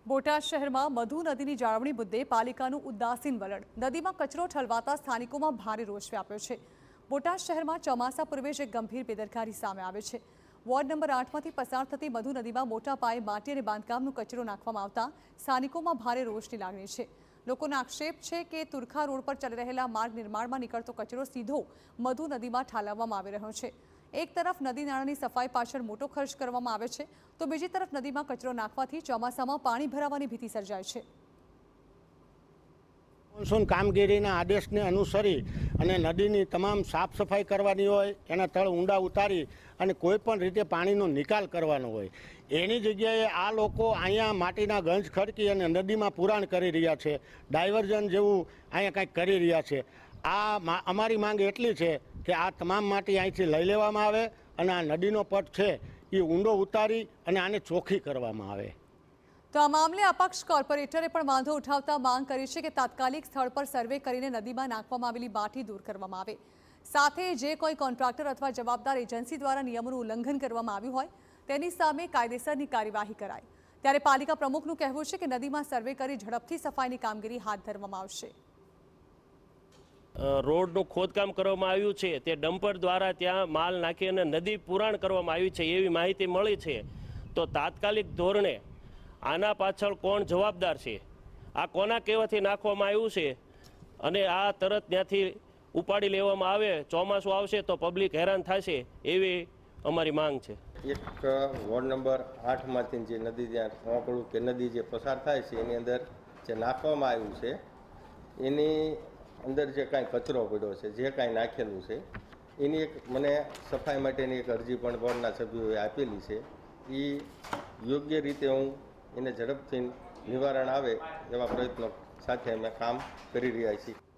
બોટાદ શહેરમાં મધુ નદીની જાળવણી મુદ્દે પાલિકાનું ઉદાસીન વલણ. નદીમાં કચરો ઠલવાતા સ્થાનિકોમાં ભારે રોષ વ્યાપ્યો છે. બોટાદ શહેરમાં ચોમાસા પૂર્વે જ એક ગંભીર બેદરકારી સામે આવે છે. વોર્ડ નંબર 8માંથી પસાર થતી મધુ નદીમાં મોટા પાયે માટી અને બાંધકામનો કચરો નાખવામાં આવતા સ્થાનિકોમાં ભારે રોષની લાગણી છે. લોકોનો આક્ષેપ છે કે તુરખા રોડ પર ચાલી રહેલા માર્ગ નિર્માણમાં નીકળતો કચરો સીધો મધુ નદીમાં ઠાલવવામાં આવી રહ્યો છે. એક તરફ નદી નાળાની સફાઈ પાછળ મોટો ખર્ચ કરવામાં આવે છે, તો બીજી તરફ નદીમાં કચરો નાખવાથી ચોમાસામાં પાણી ભરાવાની ભીતિ સર્જાય છે. મોન્સૂન કામગીરીના આદેશને અનુસરી અને નદીની તમામ સાફ સફાઈ કરવાની હોય, એના તળ ઊંડા ઉતારી અને કોઈ પણ રીતે પાણીનો નિકાલ કરવાનો હોય. એની જગ્યાએ આ લોકો અહીંયા માટીના ગંજ ખડકી અને નદીમાં પુરાણ કરી રહ્યા છે, ડાયવર્ઝન જેવું અહીંયા કંઈક કરી રહ્યા છે. અમારી માંગ એટલી છે કે આ તમામ માટી અહીંથી લઈ લેવામાં આવે અને આ નદીનો પટ છે એ ઊંડો ઉતારી અને આને ચોખ્ખી કરવામાં આવે. તો આ મામલે અપક્ષ કોર્પોરેટરે પણ વાંધો ઉઠાવતા માંગ કરી છે કે તાત્કાલિક સ્થળ પર સર્વે કરીને નદીમાં નાખવામાં આવેલી માટી દૂર કરવામાં આવે. સાથે જે કોઈ કોન્ટ્રાક્ટર અથવા જવાબદાર એજન્સી દ્વારા નિયમોનું ઉલ્લંઘન કરવામાં આવ્યું હોય તેની સામે કાયદેસરની કાર્યવાહી કરાય. ત્યારે પાલિકા પ્રમુખનું કહેવું છે કે નદીમાં સર્વે કરી ઝડપથી સફાઈની કામગીરી હાથ ધરવામાં આવશે. રોડનું ખોદકામ કરવામાં આવ્યું છે, તે ડમ્પર દ્વારા ત્યાં માલ નાખી અને નદી પુરાણ કરવામાં આવી છે એવી માહિતી મળી છે. તો તાત્કાલિક ધોરણે આના પાછળ કોણ જવાબદાર છે, આ કોના કહેવાથી નાખવામાં આવ્યું છે અને આ તરત ત્યાંથી ઉપાડી લેવામાં આવે. ચોમાસું આવશે તો પબ્લિક હેરાન થશે એવી અમારી માંગ છે. એક વોર્ડ નંબર 8માંથી જે નદી ત્યાં ઓંકળું કે નદી જે પસાર થાય છે એની અંદર જે નાખવામાં આવ્યું છે એની અંદર જે કાંઈ કચરો પડ્યો છે, જે કાંઈ નાખેલું છે એની એક મને સફાઈ માટેની એક અરજી પણ બોર્ડના સભ્યોએ આપેલી છે. એ યોગ્ય રીતે હું એને ઝડપથી નિવારણ આવે એવા પ્રયત્નો સાથે અમે કામ કરી રહ્યા છીએ.